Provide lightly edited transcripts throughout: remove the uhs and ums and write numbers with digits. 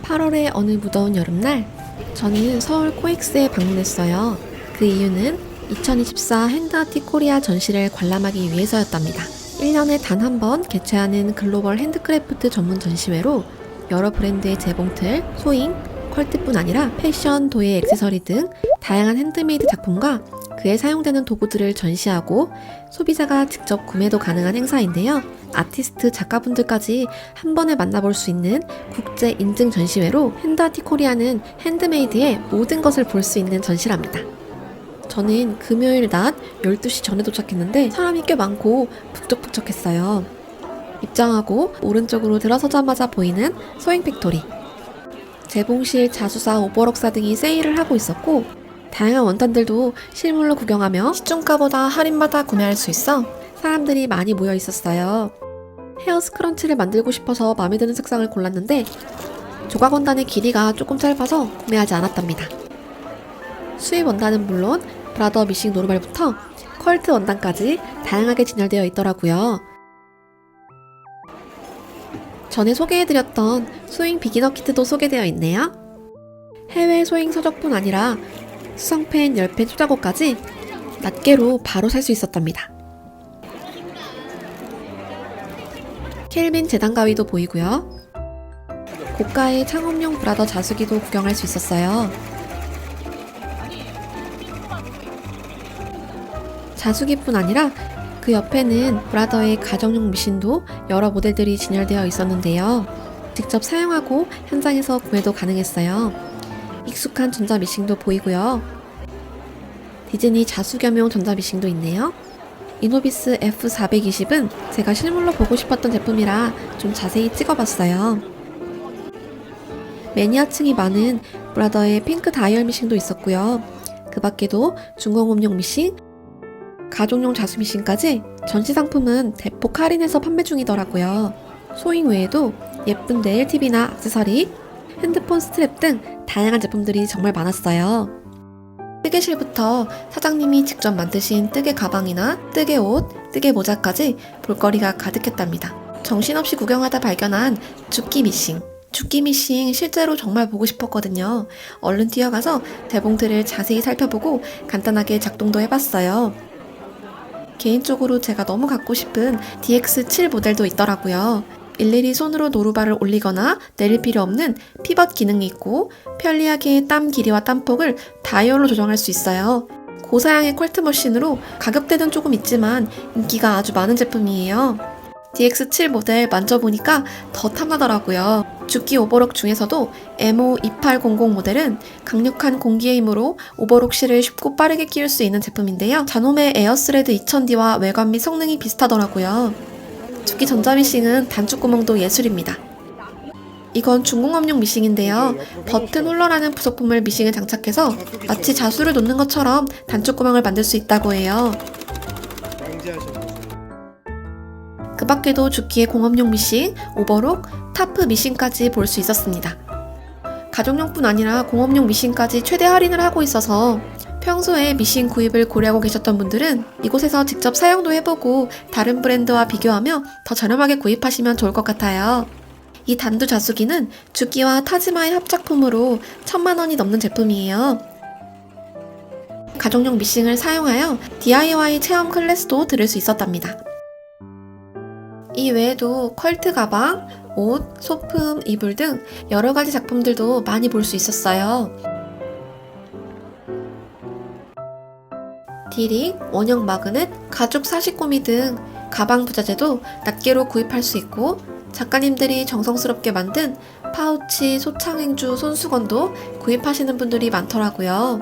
8월의 어느 무더운 여름날, 저는 서울 코엑스에 방문했어요. 그 이유는 2024 핸드아트 코리아 전시를 관람하기 위해서였답니다. 1년에 단 한 번 개최하는 글로벌 핸드크래프트 전문 전시회로 여러 브랜드의 재봉틀, 소잉, 컬트뿐 아니라 패션, 도예, 액세서리 등 다양한 핸드메이드 작품과 그에 사용되는 도구들을 전시하고 소비자가 직접 구매도 가능한 행사인데요. 아티스트, 작가분들까지 한 번에 만나볼 수 있는 국제 인증 전시회로 핸드아트 코리아는 핸드메이드의 모든 것을 볼 수 있는 전시랍니다. 저는 금요일 낮 12시 전에 도착했는데 사람이 꽤 많고 북적북적했어요. 입장하고 오른쪽으로 들어서자마자 보이는 소잉 팩토리, 재봉실, 자수사, 오버록사 등이 세일을 하고 있었고 다양한 원단들도 실물로 구경하며 시중가보다 할인받아 구매할 수 있어 사람들이 많이 모여 있었어요. 헤어 스크런치를 만들고 싶어서 마음에 드는 색상을 골랐는데 조각 원단의 길이가 조금 짧아서 구매하지 않았답니다. 수입 원단은 물론 브라더 미싱 노르말부터 컬트 원단까지 다양하게 진열되어 있더라고요. 전에 소개해드렸던 소잉 비기너 키트도 소개되어 있네요. 해외 소잉 서적뿐 아니라 수성펜, 열펜, 소자고까지 낱개로 바로 살 수 있었답니다. 켈빈 재단 가위도 보이고요. 고가의 창업용 브라더 자수기도 구경할 수 있었어요. 자수기뿐 아니라 그 옆에는 브라더의 가정용 미신도 여러 모델들이 진열되어 있었는데요. 직접 사용하고 현장에서 구매도 가능했어요. 익숙한 전자미싱도 보이고요. 디즈니 자수겸용 전자미싱도 있네요. 이노비스 F420은 제가 실물로 보고 싶었던 제품이라 좀 자세히 찍어봤어요. 매니아층이 많은 브라더의 핑크 다이얼 미싱도 있었고요. 그 밖에도 중공업용 미싱, 가족용 자수 미싱까지 전시 상품은 대폭 할인해서 판매 중이더라고요. 소잉 외에도 예쁜 네일팁이나 액세서리, 핸드폰 스트랩 등 다양한 제품들이 정말 많았어요. 뜨개실부터 사장님이 직접 만드신 뜨개 가방이나 뜨개 옷, 뜨개 모자까지 볼거리가 가득했답니다. 정신없이 구경하다 발견한 죽기 미싱. 죽기 미싱 실제로 정말 보고 싶었거든요. 얼른 뛰어가서 재봉틀을 자세히 살펴보고 간단하게 작동도 해봤어요. 개인적으로 제가 너무 갖고 싶은 DX7 모델도 있더라고요. 일일이 손으로 노루발을 올리거나 내릴 필요 없는 피벗 기능이 있고 편리하게 땀 길이와 땀폭을 다이얼로 조정할 수 있어요. 고사양의 퀄트 머신으로 가격대는 조금 있지만 인기가 아주 많은 제품이에요. DX7 모델 만져보니까 더 탐나더라고요. 죽기 오버록 중에서도 MO2800 모델은 강력한 공기의 힘으로 오버록 실을 쉽고 빠르게 끼울 수 있는 제품인데요. 자노메 에어스레드 2000D와 외관 및 성능이 비슷하더라고요. 죽기 전자미싱은 단축구멍도 예술입니다. 이건 중공업용 미싱인데요. 버튼 홀러라는 부속품을 미싱에 장착해서 마치 자수를 놓는 것처럼 단축구멍을 만들 수 있다고 해요. 그 밖에도 죽기의 공업용 미싱, 오버록, 타프 미싱까지 볼 수 있었습니다. 가정용뿐 아니라 공업용 미싱까지 최대 할인을 하고 있어서 평소에 미싱 구입을 고려하고 계셨던 분들은 이곳에서 직접 사용도 해보고 다른 브랜드와 비교하며 더 저렴하게 구입하시면 좋을 것 같아요. 이 단두 자수기는 죽기와 타지마의 합작품으로 1000만원이 넘는 제품이에요. 가정용 미싱을 사용하여 DIY 체험 클래스도 들을 수 있었답니다. 이 외에도 컬트 가방, 옷, 소품, 이불 등 여러가지 작품들도 많이 볼 수 있었어요. 디릭, 원형 마그넷, 가죽 사시꼬미 등 가방 부자재도 낱개로 구입할 수 있고 작가님들이 정성스럽게 만든 파우치, 소창행주, 손수건도 구입하시는 분들이 많더라고요.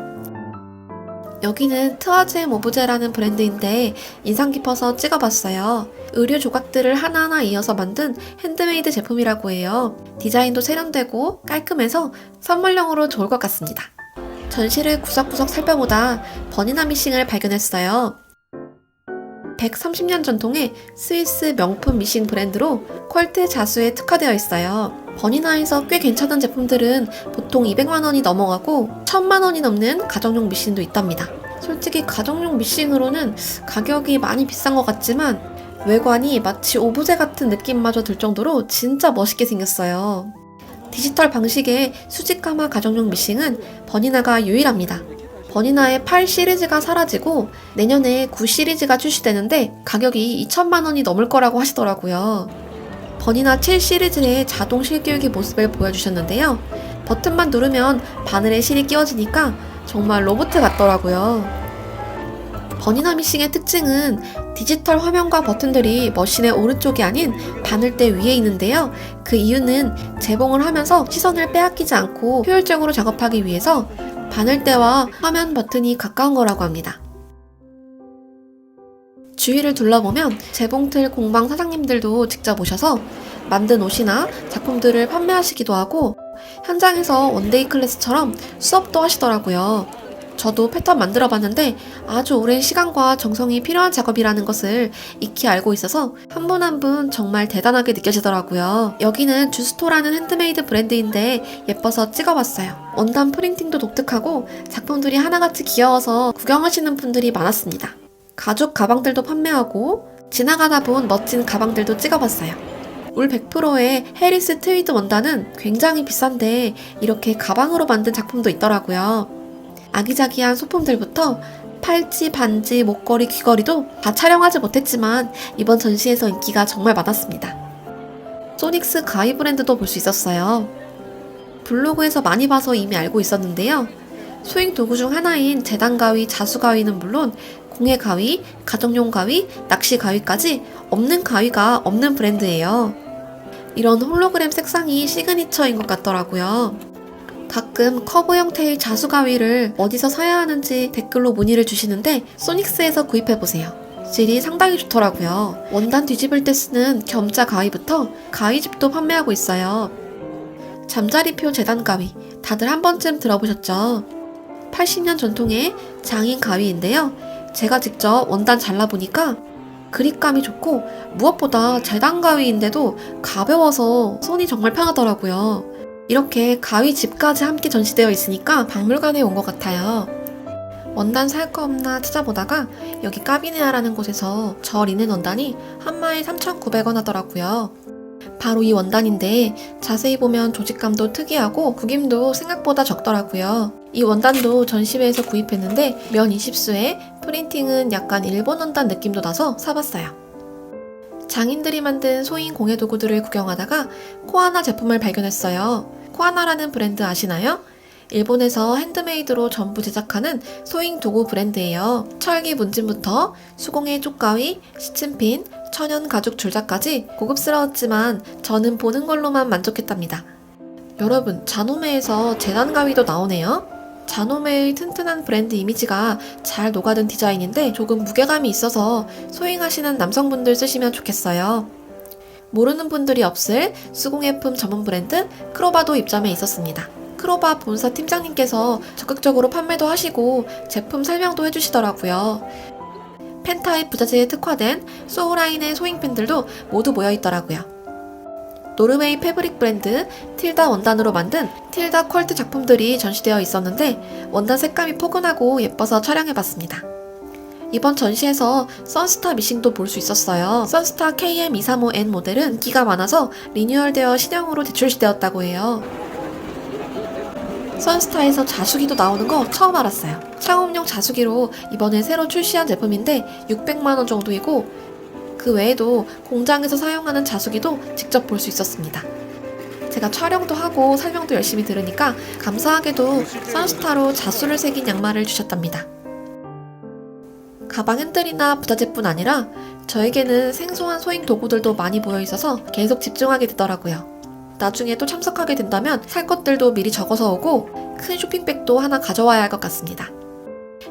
여기는 트와제엠 오브제라는 브랜드인데 인상 깊어서 찍어봤어요. 의류 조각들을 하나하나 이어서 만든 핸드메이드 제품이라고 해요. 디자인도 세련되고 깔끔해서 선물용으로 좋을 것 같습니다. 전시를 구석구석 살펴보다 버니나 미싱을 발견했어요. 130년 전통의 스위스 명품 미싱 브랜드로 퀄트 자수에 특화되어 있어요. 버니나에서 꽤 괜찮은 제품들은 보통 200만원이 넘어가고 1000만원이 넘는 가정용 미싱도 있답니다. 솔직히 가정용 미싱으로는 가격이 많이 비싼 것 같지만 외관이 마치 오브제 같은 느낌마저 들 정도로 진짜 멋있게 생겼어요. 디지털 방식의 수직 가마 가정용 미싱은 버니나가 유일합니다. 버니나의 8 시리즈가 사라지고 내년에 9 시리즈가 출시되는데 가격이 2천만 원이 넘을 거라고 하시더라고요. 버니나 7 시리즈의 자동 실기울기 모습을 보여주셨는데요. 버튼만 누르면 바늘에 실이 끼워지니까 정말 로봇 같더라고요. 버니나 미싱의 특징은 디지털 화면과 버튼들이 머신의 오른쪽이 아닌 바늘대 위에 있는데요. 그 이유는 재봉을 하면서 시선을 빼앗기지 않고 효율적으로 작업하기 위해서 바늘대와 화면 버튼이 가까운 거라고 합니다. 주위를 둘러보면 재봉틀 공방 사장님들도 직접 오셔서 만든 옷이나 작품들을 판매하시기도 하고 현장에서 원데이 클래스처럼 수업도 하시더라고요. 저도 패턴 만들어 봤는데 아주 오랜 시간과 정성이 필요한 작업이라는 것을 익히 알고 있어서 한 분 한 분 정말 대단하게 느껴지더라고요. 여기는 주스토라는 핸드메이드 브랜드인데 예뻐서 찍어봤어요. 원단 프린팅도 독특하고 작품들이 하나같이 귀여워서 구경하시는 분들이 많았습니다. 가죽 가방들도 판매하고 지나가다 본 멋진 가방들도 찍어봤어요. 울 100%의 해리스 트위드 원단은 굉장히 비싼데 이렇게 가방으로 만든 작품도 있더라고요. 아기자기한 소품들부터 팔찌, 반지, 목걸이, 귀걸이도 다 촬영하지 못했지만 이번 전시에서 인기가 정말 많았습니다. 소닉스 가위 브랜드도 볼 수 있었어요. 블로그에서 많이 봐서 이미 알고 있었는데요. 소잉 도구 중 하나인 재단 가위, 자수 가위는 물론 공예 가위, 가정용 가위, 낚시 가위까지 없는 가위가 없는 브랜드예요. 이런 홀로그램 색상이 시그니처인 것 같더라고요. 가끔 커브 형태의 자수 가위를 어디서 사야 하는지 댓글로 문의를 주시는데 소닉스에서 구입해보세요. 질이 상당히 좋더라고요. 원단 뒤집을 때 쓰는 겸자 가위부터 가위집도 판매하고 있어요. 잠자리표 재단 가위, 다들 한 번쯤 들어보셨죠? 80년 전통의 장인 가위인데요. 제가 직접 원단 잘라보니까 그립감이 좋고 무엇보다 재단 가위인데도 가벼워서 손이 정말 편하더라고요. 이렇게 가위집까지 함께 전시되어 있으니까 박물관에 온 것 같아요. 원단 살 거 없나 찾아보다가 여기 까비네아라는 곳에서 저 리넨 원단이 한 마에 3,900원 하더라고요. 바로 이 원단인데 자세히 보면 조직감도 특이하고 구김도 생각보다 적더라고요. 이 원단도 전시회에서 구입했는데 면 20수에 프린팅은 약간 일본 원단 느낌도 나서 사봤어요. 장인들이 만든 소인 공예 도구들을 구경하다가 코아나 제품을 발견했어요. 코아나라는 브랜드 아시나요? 일본에서 핸드메이드로 전부 제작하는 소잉 도구 브랜드예요. 철기 문진부터 수공예 쪽가위, 시침핀, 천연 가죽 줄자까지 고급스러웠지만 저는 보는 걸로만 만족했답니다. 여러분, 자노메에서 재단 가위도 나오네요. 자노메의 튼튼한 브랜드 이미지가 잘 녹아든 디자인인데 조금 무게감이 있어서 소잉하시는 남성분들 쓰시면 좋겠어요. 모르는 분들이 없을 수공예품 전문 브랜드 크로바도 입점해 있었습니다. 크로바 본사 팀장님께서 적극적으로 판매도 하시고 제품 설명도 해주시더라고요. 펜타입 부자재에 특화된 소우라인의 소잉팬들도 모두 모여있더라고요. 노르웨이 패브릭 브랜드 틸다 원단으로 만든 틸다 퀄트 작품들이 전시되어 있었는데 원단 색감이 포근하고 예뻐서 촬영해봤습니다. 이번 전시에서 선스타 미싱도 볼 수 있었어요. 선스타 KM235N 모델은 인기가 많아서 리뉴얼되어 신형으로 대출시되었다고 해요. 선스타에서 자수기도 나오는 거 처음 알았어요. 창업용 자수기로 이번에 새로 출시한 제품인데 600만원 정도이고 그 외에도 공장에서 사용하는 자수기도 직접 볼 수 있었습니다. 제가 촬영도 하고 설명도 열심히 들으니까 감사하게도 선스타로 자수를 새긴 양말을 주셨답니다. 가방 핸들이나 부자재뿐 아니라 저에게는 생소한 소잉 도구들도 많이 모여 있어서 계속 집중하게 되더라고요. 나중에 또 참석하게 된다면 살 것들도 미리 적어서 오고 큰 쇼핑백도 하나 가져와야 할 것 같습니다.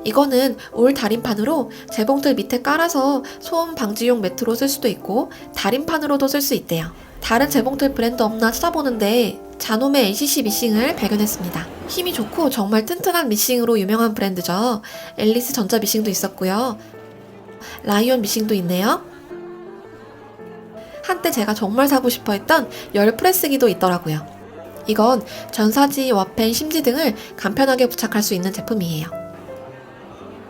이거는 올 다림판으로 재봉틀 밑에 깔아서 소음 방지용 매트로 쓸 수도 있고 다림판으로도 쓸 수 있대요. 다른 재봉틀 브랜드 없나 찾아보는데 자노메 NCC 미싱을 발견했습니다. 힘이 좋고 정말 튼튼한 미싱으로 유명한 브랜드죠. 앨리스 전자 미싱도 있었고요. 라이온 미싱도 있네요. 한때 제가 정말 사고 싶어 했던 열 프레스기도 있더라고요. 이건 전사지, 와펜, 심지 등을 간편하게 부착할 수 있는 제품이에요.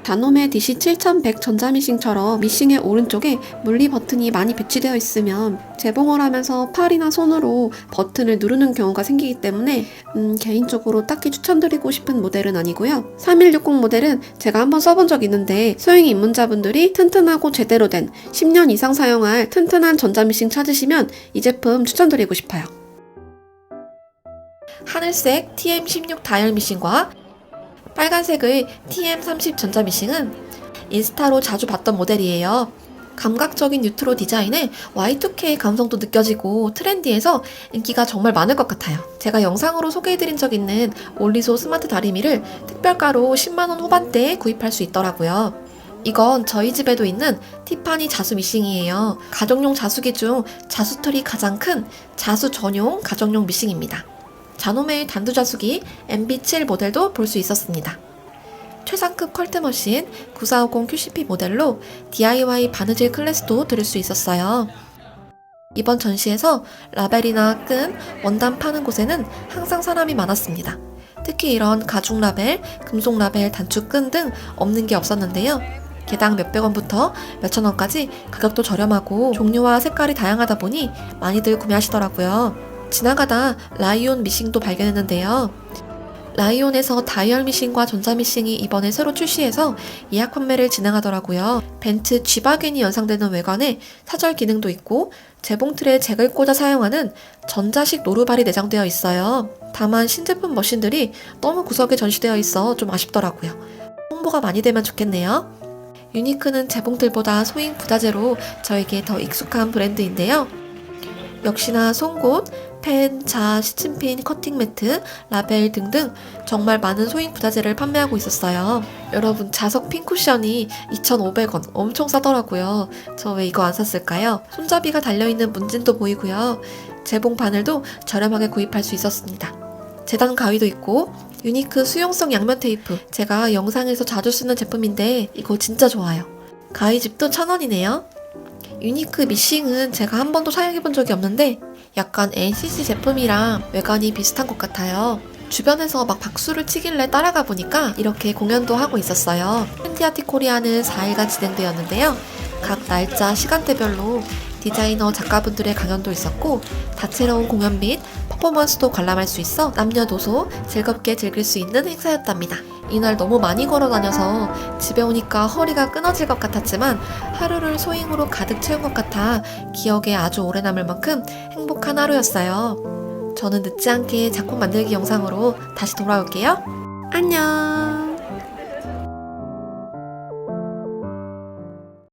다놈의 DC7100 전자미싱처럼 미싱의 오른쪽에 물리 버튼이 많이 배치되어 있으면 재봉을 하면서 팔이나 손으로 버튼을 누르는 경우가 생기기 때문에 개인적으로 딱히 추천드리고 싶은 모델은 아니고요. 3160 모델은 제가 한번 써본 적 있는데 소형 입문자분들이 튼튼하고 제대로 된 10년 이상 사용할 튼튼한 전자미싱 찾으시면 이 제품 추천드리고 싶어요. 하늘색 TM16 다이얼 미싱과 빨간색의 TM30 전자미싱은 인스타로 자주 봤던 모델이에요. 감각적인 뉴트로 디자인에 Y2K 감성도 느껴지고 트렌디해서 인기가 정말 많을 것 같아요. 제가 영상으로 소개해드린 적 있는 올리소 스마트 다리미를 특별가로 10만원 후반대에 구입할 수 있더라고요. 이건 저희 집에도 있는 티파니 자수 미싱이에요. 가정용 자수기 중 자수틀이 가장 큰 자수 전용 가정용 미싱입니다. 자노메의 단두자수기 MB7 모델도 볼 수 있었습니다. 최상급 컬트머신 9450 QCP 모델로 DIY 바느질 클래스도 들을 수 있었어요. 이번 전시에서 라벨이나 끈, 원단 파는 곳에는 항상 사람이 많았습니다. 특히 이런 가죽 라벨, 금속 라벨, 단축 끈 등 없는 게 없었는데요. 개당 몇백 원부터 몇천 원까지 가격도 저렴하고 종류와 색깔이 다양하다 보니 많이들 구매하시더라고요. 지나가다 라이온 미싱도 발견했는데요. 라이온에서 다이얼 미싱과 전자 미싱이 이번에 새로 출시해서 예약 판매를 진행하더라고요. 벤트 G바겐이 연상되는 외관에 사절 기능도 있고 재봉틀에 잭을 꽂아 사용하는 전자식 노루발이 내장되어 있어요. 다만 신제품 머신들이 너무 구석에 전시되어 있어 좀 아쉽더라고요. 홍보가 많이 되면 좋겠네요. 유니크는 재봉틀보다 소잉 부자재로 저에게 더 익숙한 브랜드인데요. 역시나 송곳, 펜, 자, 시침핀, 커팅 매트, 라벨 등등 정말 많은 소잉 부자재를 판매하고 있었어요. 여러분, 자석 핀 쿠션이 2,500원 엄청 싸더라고요. 저 왜 이거 안 샀을까요? 손잡이가 달려있는 문진도 보이고요. 재봉 바늘도 저렴하게 구입할 수 있었습니다. 재단 가위도 있고 유니크 수용성 양면 테이프, 제가 영상에서 자주 쓰는 제품인데 이거 진짜 좋아요. 가위집도 1,000원이네요. 유니크 미싱은 제가 한 번도 사용해본 적이 없는데 약간 NCC 제품이랑 외관이 비슷한 것 같아요. 주변에서 막 박수를 치길래 따라가 보니까 이렇게 공연도 하고 있었어요. 팬티아티 코리아는 4일간 진행되었는데요. 각 날짜, 시간대별로 디자이너, 작가분들의 강연도 있었고 다채로운 공연 및 퍼포먼스도 관람할 수 있어 남녀노소 즐겁게 즐길 수 있는 행사였답니다. 이날 너무 많이 걸어 다녀서 집에 오니까 허리가 끊어질 것 같았지만 하루를 소잉으로 가득 채운 것 같아 기억에 아주 오래 남을 만큼 행복한 하루였어요. 저는 늦지 않게 작품 만들기 영상으로 다시 돌아올게요. 안녕.